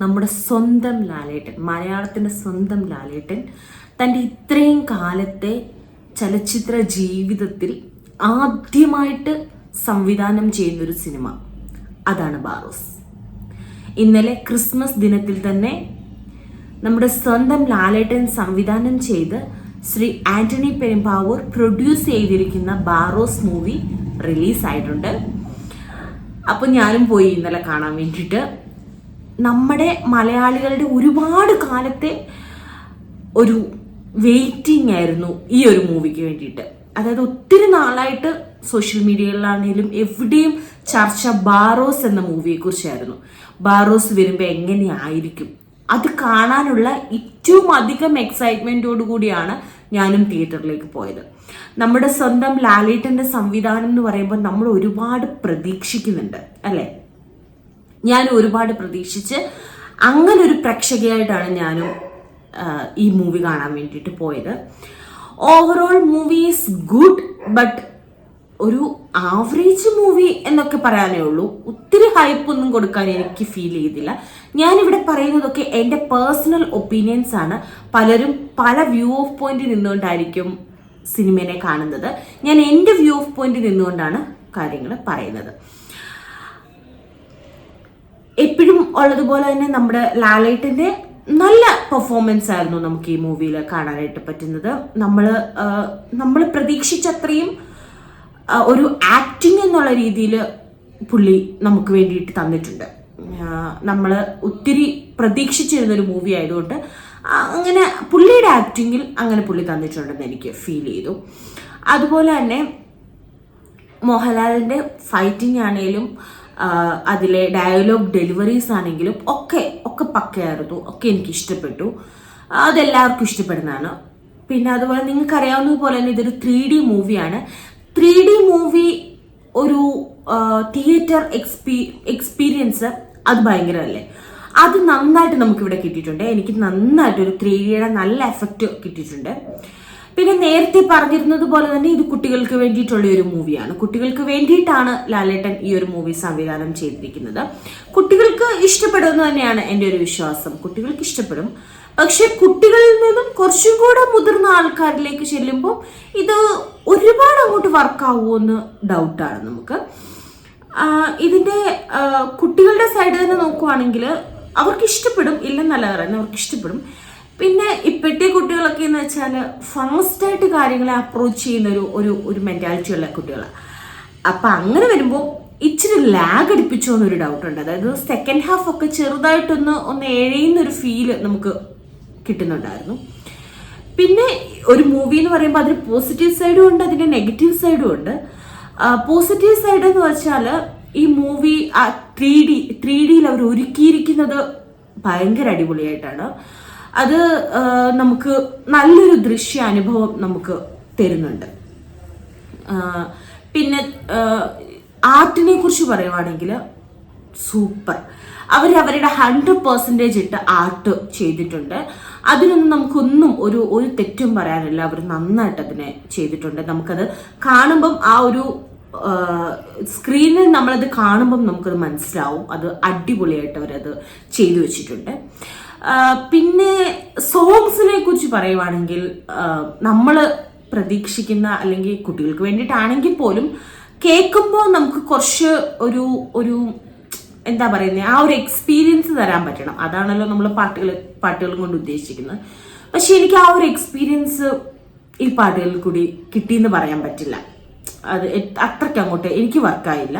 നമ്മുടെ സ്വന്തം ലാലേട്ടൻ, മലയാളത്തിൻ്റെ സ്വന്തം ലാലേട്ടൻ തൻ്റെ ഇത്രയും കാലത്തെ ചലച്ചിത്ര ജീവിതത്തിൽ ആദ്യമായിട്ട് സംവിധാനം ചെയ്യുന്നൊരു സിനിമ, അതാണ് ബാറോസ്. ഇന്നലെ ക്രിസ്മസ് ദിനത്തിൽ തന്നെ നമ്മുടെ സ്വന്തം ലാലേട്ടൻ സംവിധാനം ചെയ്ത് ശ്രീ ആന്റണി പെരുമ്പാവൂർ പ്രൊഡ്യൂസ് ചെയ്തിരിക്കുന്ന ബാറോസ് മൂവി റിലീസായിട്ടുണ്ട്. അപ്പോൾ ഞാനും പോയി ഇന്നലെ കാണാൻ വേണ്ടിയിട്ട്. നമ്മുടെ മലയാളികളുടെ ഒരുപാട് കാലത്തെ ഒരു വെയിറ്റിംഗ് ആയിരുന്നു ഈ ഒരു മൂവിക്ക് വേണ്ടിയിട്ട്. അതായത് ഒത്തിരി നാളായിട്ട് സോഷ്യൽ മീഡിയകളിലാണെങ്കിലും എവിടെയും ചർച്ച ബാറോസ് എന്ന മൂവിയെ കുറിച്ചായിരുന്നു. ബാറോസ് വരുമ്പോൾ എങ്ങനെയായിരിക്കും, അത് കാണാനുള്ള ഏറ്റവും അധികം എക്സൈറ്റ്മെന്റോടു കൂടിയാണ് ഞാനും തിയേറ്ററിലേക്ക് പോയത്. നമ്മുടെ സ്വന്തം ലാലേട്ടന്റെ സംവിധാനം എന്ന് പറയുമ്പോൾ നമ്മൾ ഒരുപാട് പ്രതീക്ഷിക്കുന്നുണ്ട്, അല്ലേ? ഞാൻ ഒരുപാട് പ്രതീക്ഷിച്ച് അങ്ങനെ ഒരു പ്രേക്ഷകയായിട്ടാണ് ഞാനും ഈ മൂവി കാണാൻ വേണ്ടിയിട്ട് പോയത്. Overall movie is good, but ഒരു ആവറേജ് മൂവി എന്നൊക്കെ പറയാനേ ഉള്ളൂ. ഒത്തിരി ഹൈപ്പ് ഒന്നും കൊടുക്കാൻ എനിക്ക് ഫീൽ ചെയ്തില്ല. ഞാനിവിടെ പറയുന്നതൊക്കെ എൻ്റെ പേഴ്സണൽ ഒപ്പീനിയൻസ് ആണ്. പലരും പല വ്യൂ ഓഫ് പോയിന്റ് നിന്നുകൊണ്ടായിരിക്കും സിനിമയെ കാണുന്നത്. ഞാൻ എൻ്റെ വ്യൂ ഓഫ് പോയിന്റ് നിന്നുകൊണ്ടാണ് കാര്യങ്ങൾ പറയുന്നത്. എപ്പോഴും ഉള്ളതുപോലെ തന്നെ നമ്മുടെ ലാലേട്ടൻ്റെ നല്ല പെർഫോമൻസ് ആയിരുന്നു നമുക്ക് ഈ മൂവിയിൽ കാണാനായിട്ട് പറ്റുന്നത്. നമ്മൾ പ്രതീക്ഷിച്ചത്രയും ഒരു ആക്ടിങ് എന്നുള്ള രീതിയിൽ പുള്ളി നമുക്ക് വേണ്ടിയിട്ട് തന്നിട്ടുണ്ട്. നമ്മൾ ഒത്തിരി പ്രതീക്ഷിച്ചിരുന്നൊരു മൂവി ആയതുകൊണ്ട് അങ്ങനെ പുള്ളിയുടെ ആക്ടിങ്ങിൽ അങ്ങനെ പുള്ളി തന്നിട്ടുണ്ടെന്ന് എനിക്ക് ഫീൽ ചെയ്തു. അതുപോലെ തന്നെ മോഹൻലാലിൻ്റെ ഫൈറ്റിംഗ് ആണെങ്കിലും അതിലെ ഡയലോഗ് ഡെലിവറീസ് ആണെങ്കിലും ഒക്കെ പക്കയായിരുന്നു. ഒക്കെ എനിക്ക് ഇഷ്ടപ്പെട്ടു. അതെല്ലാവർക്കും ഇഷ്ടപ്പെടുന്നതാണ്. പിന്നെ അതുപോലെ നിങ്ങൾക്ക് അറിയാവുന്നതുപോലെ തന്നെ ഇതൊരു 3D മൂവിയാണ്. 3D മൂവി ഒരു തിയേറ്റർ എക്സ്പീരിയൻസ് അത് ഭയങ്കരമല്ലേ. അത് നന്നായിട്ട് നമുക്കിവിടെ കിട്ടിയിട്ടുണ്ട്. എനിക്ക് നന്നായിട്ടൊരു 3Dയുടെ നല്ല എഫക്റ്റ് കിട്ടിയിട്ടുണ്ട്. പിന്നെ നേരത്തെ പറഞ്ഞിരുന്നത് പോലെ തന്നെ ഇത് കുട്ടികൾക്ക് വേണ്ടിയിട്ടുള്ള ഒരു മൂവിയാണ്. കുട്ടികൾക്ക് വേണ്ടിയിട്ടാണ് ലാലേട്ടൻ ഈ ഒരു മൂവി സംവിധാനം ചെയ്തിരിക്കുന്നത്. കുട്ടികൾക്ക് ഇഷ്ടപ്പെടുമെന്ന് തന്നെയാണ് എൻ്റെ ഒരു വിശ്വാസം. കുട്ടികൾക്ക് ഇഷ്ടപ്പെടും. പക്ഷെ കുട്ടികളിൽ നിന്നും കുറച്ചും കൂടെ മുതിർന്ന ആൾക്കാരിലേക്ക് ചെല്ലുമ്പോൾ ഇത് ഒരുപാട് അങ്ങോട്ട് വർക്കാവുമോ എന്ന് ഡൗട്ടാണ് നമുക്ക്. ഇതിൻ്റെ കുട്ടികളുടെ സൈഡ് തന്നെ നോക്കുവാണെങ്കിൽ അവർക്ക് ഇഷ്ടപ്പെടും, ഇല്ലെന്നല്ല പറയുന്നത്, അവർക്ക് ഇഷ്ടപ്പെടും. പിന്നെ ഇപ്പോഴത്തെ കുട്ടികളൊക്കെ എന്ന് വെച്ചാൽ ഫാസ്റ്റായിട്ട് കാര്യങ്ങളെ അപ്രോച്ച് ചെയ്യുന്ന ഒരു മെൻറ്റാലിറ്റി ഉള്ള കുട്ടികളാണ്. അപ്പം അങ്ങനെ വരുമ്പോൾ ഇച്ചിരി ലാഗ് അടിപ്പിച്ചോ എന്നൊരു ഡൗട്ടുണ്ട്. അതായത് സെക്കൻഡ് ഹാഫ് ഒക്കെ ചെറുതായിട്ടൊന്ന് എഴയുന്നൊരു ഫീല് നമുക്ക് കിട്ടുന്നുണ്ടായിരുന്നു. പിന്നെ ഒരു മൂവി എന്ന് പറയുമ്പോൾ അതിന് പോസിറ്റീവ് സൈഡും ഉണ്ട്, അതിൻ്റെ നെഗറ്റീവ് സൈഡും ഉണ്ട്. പോസിറ്റീവ് സൈഡ് എന്ന് വെച്ചാൽ ഈ മൂവി 3Dയിൽ അവർ ഒരുക്കിയിരിക്കുന്നത് ഭയങ്കര അടിപൊളിയായിട്ടാണ്. അത് നമുക്ക് നല്ലൊരു ദൃശ്യ അനുഭവം നമുക്ക് തരുന്നുണ്ട്. പിന്നെ ആർട്ടിനെ കുറിച്ച് പറയുവാണെങ്കിൽ സൂപ്പർ. അവരുടെ 100% ഇട്ട് ആർട്ട് ചെയ്തിട്ടുണ്ട്. അതിനൊന്നും നമുക്കൊന്നും ഒരു തെറ്റും പറയാനില്ല. അവർ നന്നായിട്ട് അതിനെ ചെയ്തിട്ടുണ്ട്. നമുക്കത് കാണുമ്പം ആ ഒരു സ്ക്രീനിൽ നമ്മളത് കാണുമ്പം നമുക്കത് മനസ്സിലാവും. അത് അടിപൊളിയായിട്ട് അവരത് ചെയ്തു വെച്ചിട്ടുണ്ട്. പിന്നെ സോങ്സിനെ കുറിച്ച് പറയുവാണെങ്കിൽ നമ്മൾ പ്രതീക്ഷിക്കുന്ന, അല്ലെങ്കിൽ കുട്ടികൾക്ക് വേണ്ടിയിട്ടാണെങ്കിൽ പോലും കേൾക്കുമ്പോൾ നമുക്ക് കുറച്ച് ഒരു എന്താ പറയുന്നത്, ആ ഒരു എക്സ്പീരിയൻസ് തരാൻ പറ്റണം. അതാണല്ലോ നമ്മൾ പാട്ടുകളും കൊണ്ട് ഉദ്ദേശിക്കുന്നത്. പക്ഷെ എനിക്ക് ആ ഒരു എക്സ്പീരിയൻസ് ഈ പാട്ടുകളിൽ കൂടി കിട്ടിയെന്ന് പറയാൻ പറ്റില്ല. അത് അത്രയ്ക്ക് അങ്ങോട്ട് എനിക്ക് വർക്കായില്ല.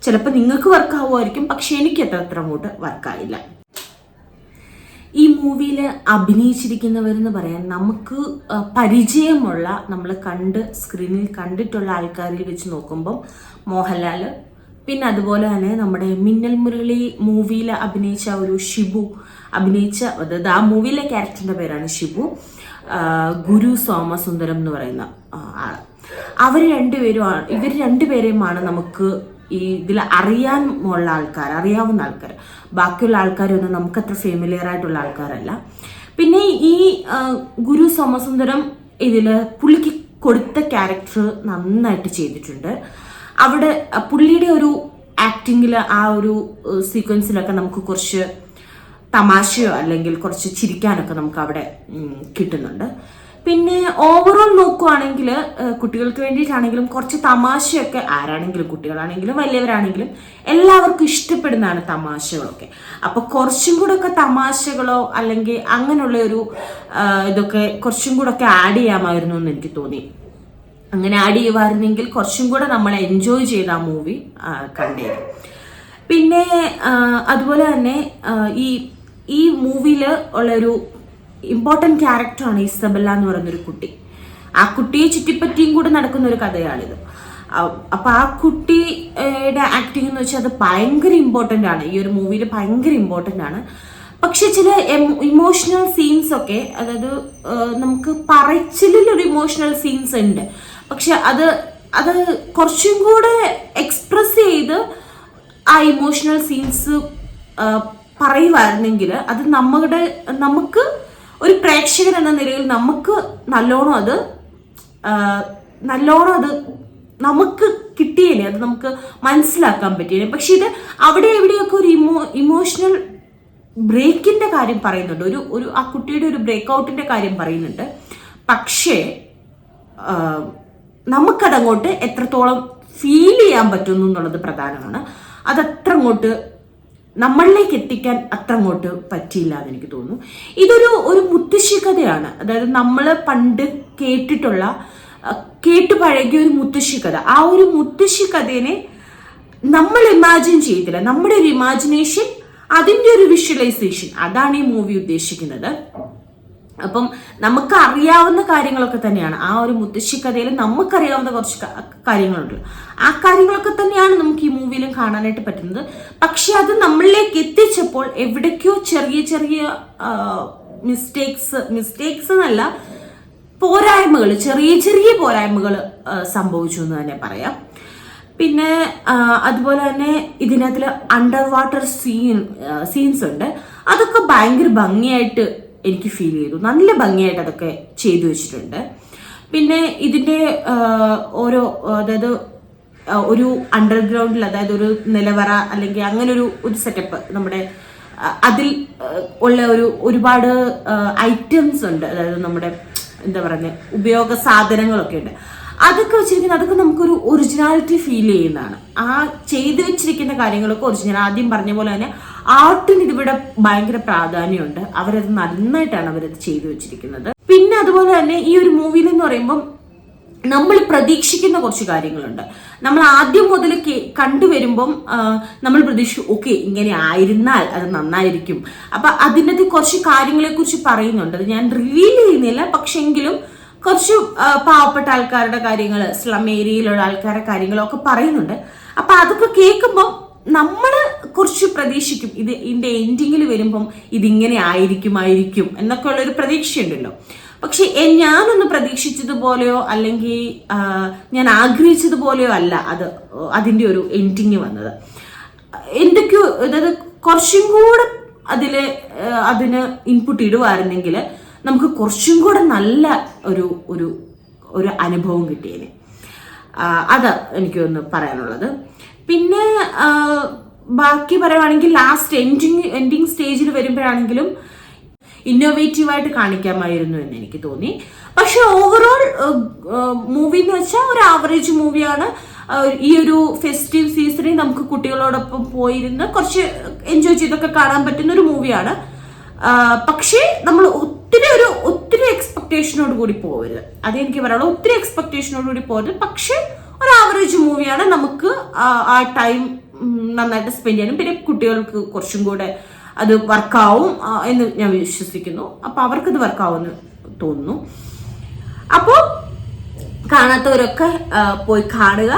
ചിലപ്പോൾ നിങ്ങൾക്ക് വർക്കാവുമായിരിക്കും, പക്ഷെ എനിക്ക് അത്ര അങ്ങോട്ട് വർക്കായില്ല. ഈ മൂവിയിൽ അഭിനയിച്ചിരിക്കുന്നവരെന്ന് പറയാൻ നമുക്ക് പരിചയമുള്ള, നമ്മൾ സ്ക്രീനിൽ കണ്ടിട്ടുള്ള ആൾക്കാരിൽ വെച്ച് നോക്കുമ്പം മോഹൻലാൽ, പിന്നെ അതുപോലെ തന്നെ നമ്മുടെ മിന്നൽ മുരളി മൂവിയിൽ അഭിനയിച്ച ഒരു ഷിബു അതായത് ആ മൂവിയിലെ ക്യാരക്ടറിന്റെ പേരാണ് ഷിബു, ഗുരു സോമസുന്ദരം എന്ന് പറയുന്ന ആൾ. ഇവർ രണ്ടുപേരെയുമാണ് നമുക്ക് ഈ ഇതിൽ അറിയാവുന്ന ആൾക്കാർ. ബാക്കിയുള്ള ആൾക്കാരൊന്നും നമുക്കത്ര ഫെമിലിയർ ആയിട്ടുള്ള ആൾക്കാരല്ല. പിന്നെ ഈ ഗുരു സോമസുന്ദരം ഇതിൽ പുള്ളിക്ക് കൊടുത്ത ക്യാരക്ടർ നന്നായിട്ട് ചെയ്തിട്ടുണ്ട്. അവിടെ പുള്ളിയുടെ ഒരു ആക്ടിങ്ങിൽ ആ ഒരു സീക്വൻസിലൊക്കെ നമുക്ക് കുറച്ച് തമാശയോ അല്ലെങ്കിൽ കുറച്ച് ചിരിക്കാനൊക്കെ നമുക്ക് അവിടെ കിട്ടുന്നുണ്ട്. പിന്നെ ഓവറോൾ നോക്കുവാണെങ്കിൽ കുട്ടികൾക്ക് വേണ്ടിയിട്ടാണെങ്കിലും കുറച്ച് തമാശയൊക്കെ, ആരാണെങ്കിലും കുട്ടികളാണെങ്കിലും വലിയവരാണെങ്കിലും എല്ലാവർക്കും ഇഷ്ടപ്പെടുന്നതാണ് തമാശകളൊക്കെ. അപ്പൊ കുറച്ചും കൂടെ ഒക്കെ തമാശകളോ അല്ലെങ്കിൽ അങ്ങനെയുള്ള ഒരു ഇതൊക്കെ കുറച്ചും കൂടെ ഒക്കെ ആഡ് ചെയ്യാമായിരുന്നു എന്ന് എനിക്ക് തോന്നി. അങ്ങനെ ആഡ് ചെയ്യുമായിരുന്നെങ്കിൽ കുറച്ചും കൂടെ നമ്മൾ എൻജോയ് ചെയ്ത് ആ മൂവി കണ്ടേരും. പിന്നെ അതുപോലെ തന്നെ ഈ മൂവിയിൽ ഉള്ളൊരു ഇമ്പോർട്ടൻറ്റ് ക്യാരക്ടറാണ് ഇസബെല്ല എന്ന് പറയുന്നൊരു കുട്ടി. ആ കുട്ടിയെ ചുറ്റിപ്പറ്റിയും കൂടെ നടക്കുന്ന ഒരു കഥയാണിത്. അപ്പൊ ആ കുട്ടിയുടെ ആക്ടിങ് എന്ന് വെച്ചാൽ അത് ഭയങ്കര ഇമ്പോർട്ടൻ്റ് ആണ്, ഈ ഒരു മൂവിയിൽ ഭയങ്കര ഇമ്പോർട്ടൻ്റ് ആണ്. പക്ഷെ ചില ഇമോഷണൽ സീൻസ് ഒക്കെ, അതായത് നമുക്ക് പറച്ചിലൊരു ഇമോഷണൽ സീൻസ് ഉണ്ട്, പക്ഷെ അത് കുറച്ചും കൂടെ എക്സ്പ്രസ് ചെയ്ത് ആ ഇമോഷണൽ സീൻസ് പറയുമായിരുന്നെങ്കിൽ അത് നമുക്ക് ഒരു പ്രേക്ഷകൻ എന്ന നിലയിൽ നമുക്ക് നല്ലോണം അത് നമുക്ക് കിട്ടിയേനെ, അത് നമുക്ക് മനസ്സിലാക്കാൻ പറ്റിയേനെ. പക്ഷെ ഇത് അവിടെ എവിടെയൊക്കെ ഒരു ഇമോഷണൽ ബ്രേക്കിന്റെ കാര്യം പറയുന്നുണ്ട്, ഒരു ആ കുട്ടിയുടെ ഒരു ബ്രേക്ക് ഔട്ടിന്റെ കാര്യം പറയുന്നുണ്ട്. പക്ഷേ നമുക്കതങ്ങോട്ട് എത്രത്തോളം ഫീൽ ചെയ്യാൻ പറ്റുന്നു എന്നുള്ളത് പ്രധാനമാണ്. അതത്ര അങ്ങോട്ട് നമ്മളിലേക്ക് എത്തിക്കാൻ അത്ര അങ്ങോട്ട് പറ്റിയില്ല എന്ന് എനിക്ക് തോന്നുന്നു. ഒരു മുത്തശ്ശി കഥയാണ്, അതായത് നമ്മൾ പണ്ട് കേട്ടു പഴകിയ ഒരു മുത്തശ്ശി കഥ. ആ ഒരു മുത്തശ്ശി കഥേനെ നമ്മൾ ഇമാജിൻ ചെയ്തില്ല, നമ്മുടെ ഒരു ഇമാജിനേഷൻ, അതിൻ്റെ ഒരു വിഷ്വലൈസേഷൻ, അതാണ് ഈ മൂവി ഉദ്ദേശിക്കുന്നത്. അപ്പം നമുക്ക് അറിയാവുന്ന കാര്യങ്ങളൊക്കെ തന്നെയാണ് ആ ഒരു മുത്തശ്ശി കഥയിൽ നമുക്കറിയാവുന്ന കുറച്ച് കാര്യങ്ങളുണ്ട്. ആ കാര്യങ്ങളൊക്കെ തന്നെയാണ് നമുക്ക് ഈ മൂവിയിലും കാണാനായിട്ട് പറ്റുന്നത്. പക്ഷെ അത് നമ്മളിലേക്ക് എത്തിച്ചപ്പോൾ എവിടേക്കോ ചെറിയ ചെറിയ മിസ്റ്റേക്സ് എന്നല്ല, പോരായ്മകൾ, ചെറിയ ചെറിയ പോരായ്മകൾ സംഭവിച്ചു എന്ന് തന്നെ പറയാം. പിന്നെ അതുപോലെ തന്നെ ഇതിനകത്തിൽ അണ്ടർ വാട്ടർ സീൻസ് ഉണ്ട്. അതൊക്കെ ഭയങ്കര ഭംഗിയായിട്ട് എനിക്ക് ഫീൽ ചെയ്തു, നല്ല ഭംഗിയായിട്ട് അതൊക്കെ ചെയ്തു വെച്ചിട്ടുണ്ട്. പിന്നെ ഇതിൻ്റെ അതായത് ഒരു അണ്ടർഗ്രൗണ്ടിൽ, അതായത് ഒരു നിലവറ അല്ലെങ്കിൽ അങ്ങനെ ഒരു സെറ്റപ്പ്, നമ്മുടെ അതിൽ ഉള്ള ഒരുപാട് ഐറ്റംസ് ഉണ്ട്, അതായത് നമ്മുടെ എന്താ പറയുക ഉപയോഗ സാധനങ്ങളൊക്കെ ഉണ്ട്. അതൊക്കെ വെച്ചിരിക്കുന്നത്, അതൊക്കെ നമുക്കൊരു ഒറിജിനാലിറ്റി ഫീൽ ചെയ്യുന്നതാണ്. ആ ചെയ്തു വെച്ചിരിക്കുന്ന കാര്യങ്ങളൊക്കെ ഒറിജിനൽ. ആദ്യം പറഞ്ഞ പോലെ തന്നെ ആർട്ടിന് ഇതിവിടെ ഭയങ്കര പ്രാധാന്യമുണ്ട്. അവരത് നന്നായിട്ടാണ് അവരത് ചെയ്തു വെച്ചിരിക്കുന്നത്. പിന്നെ അതുപോലെ തന്നെ ഈ ഒരു മൂവിയിൽ എന്ന് പറയുമ്പം നമ്മൾ പ്രതീക്ഷിക്കുന്ന കുറച്ച് കാര്യങ്ങളുണ്ട്. നമ്മൾ ആദ്യം മുതൽ കണ്ടുവരുമ്പം നമ്മൾ പ്രതീക്ഷിച്ചു, ഓക്കെ ഇങ്ങനെ ആയിരുന്നാൽ അത് നന്നായിരിക്കും. അപ്പൊ അതിൻ്റെ കുറച്ച് കാര്യങ്ങളെ കുറിച്ച് പറയുന്നുണ്ട്. അത് ഞാൻ റിവീൽ ചെയ്യുന്നില്ല, പക്ഷെങ്കിലും കുറച്ച് പാവപ്പെട്ട ആൾക്കാരുടെ കാര്യങ്ങൾ, സ്ലം ഏരിയയിലുള്ള ആൾക്കാരുടെ കാര്യങ്ങളൊക്കെ പറയുന്നുണ്ട്. അപ്പൊ അതൊക്കെ കേൾക്കുമ്പോൾ നമ്മൾ കുറച്ച് പ്രതീക്ഷിക്കും, ഇതിന്റെ എൻഡിങ്ങിൽ വരുമ്പം ഇതിങ്ങനെ ആയിരിക്കും എന്നൊക്കെ ഉള്ളൊരു പ്രതീക്ഷയുണ്ടല്ലോ. പക്ഷെ ഞാനൊന്ന് പ്രതീക്ഷിച്ചതുപോലെയോ അല്ലെങ്കിൽ ഞാൻ ആഗ്രഹിച്ചതുപോലെയോ അല്ല അതിന്റെ ഒരു എൻഡിങ് വന്നത്. എന്തൊക്കെയോ, അതായത് കുറച്ചും കൂടെ അതിന് ഇൻപുട്ട് ഇടുവായിരുന്നെങ്കിൽ നമുക്ക് കുറച്ചും കൂടെ നല്ല ഒരു അനുഭവം കിട്ടിയേനെ. അത് എനിക്കൊന്ന് പറയാനുള്ളത്. പിന്നെ ബാക്കി പറയുവാണെങ്കിൽ ലാസ്റ്റ് എൻഡിങ് സ്റ്റേജിൽ വരുമ്പോഴാണെങ്കിലും ഇന്നോവേറ്റീവായിട്ട് കാണിക്കാമായിരുന്നു എന്ന് എനിക്ക് തോന്നി. പക്ഷെ ഓവറോൾ മൂവി എന്ന് വെച്ചാൽ ഒരു ആവറേജ് മൂവിയാണ്. ഈ ഒരു ഫെസ്റ്റീവ് സീസണിൽ നമുക്ക് കുട്ടികളോടൊപ്പം പോയിരുന്ന് കുറച്ച് എൻജോയ് ചെയ്തൊക്കെ കാണാൻ പറ്റുന്ന ഒരു മൂവിയാണ്. പക്ഷേ നമ്മൾ ഒത്തിരി എക്സ്പെക്ടേഷനോട് കൂടി പോകരുത്, അതെനിക്ക് പറയാനുള്ളത്. ഒത്തിരി എക്സ്പെക്ടേഷനോട് കൂടി പോകരുത്. പക്ഷെ ഒരു ആവറേജ് മൂവിയാണ്. നമുക്ക് ആ ടൈം നന്നായിട്ട് സ്പെൻഡ് ചെയ്യാനും പിന്നെ കുട്ടികൾക്ക് കുറച്ചും കൂടെ അത് വർക്കാവും എന്ന് ഞാൻ വിശ്വസിക്കുന്നു. അപ്പൊ അവർക്കത് വർക്കാവുമെന്ന് തോന്നുന്നു. അപ്പോൾ കാണാത്തവരൊക്കെ പോയി കാണുക.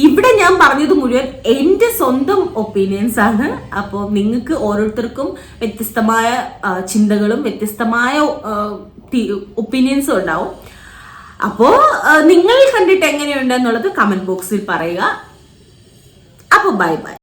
ഇവിടെ ഞാൻ പറഞ്ഞത് മുഴുവൻ എൻ്റെ സ്വന്തം ഒപ്പീനിയൻസ് ആണ്. അപ്പോൾ നിങ്ങൾക്ക് ഓരോരുത്തർക്കും വ്യത്യസ്തമായ ചിന്തകളും വ്യത്യസ്തമായ ഒപ്പീനിയൻസും ഉണ്ടാവും. അപ്പോൾ നിങ്ങൾ കണ്ടിട്ട് എങ്ങനെയുണ്ട് എന്നുള്ളത് കമന്റ് ബോക്സിൽ പറയുക. അപ്പോൾ ബൈ ബൈ.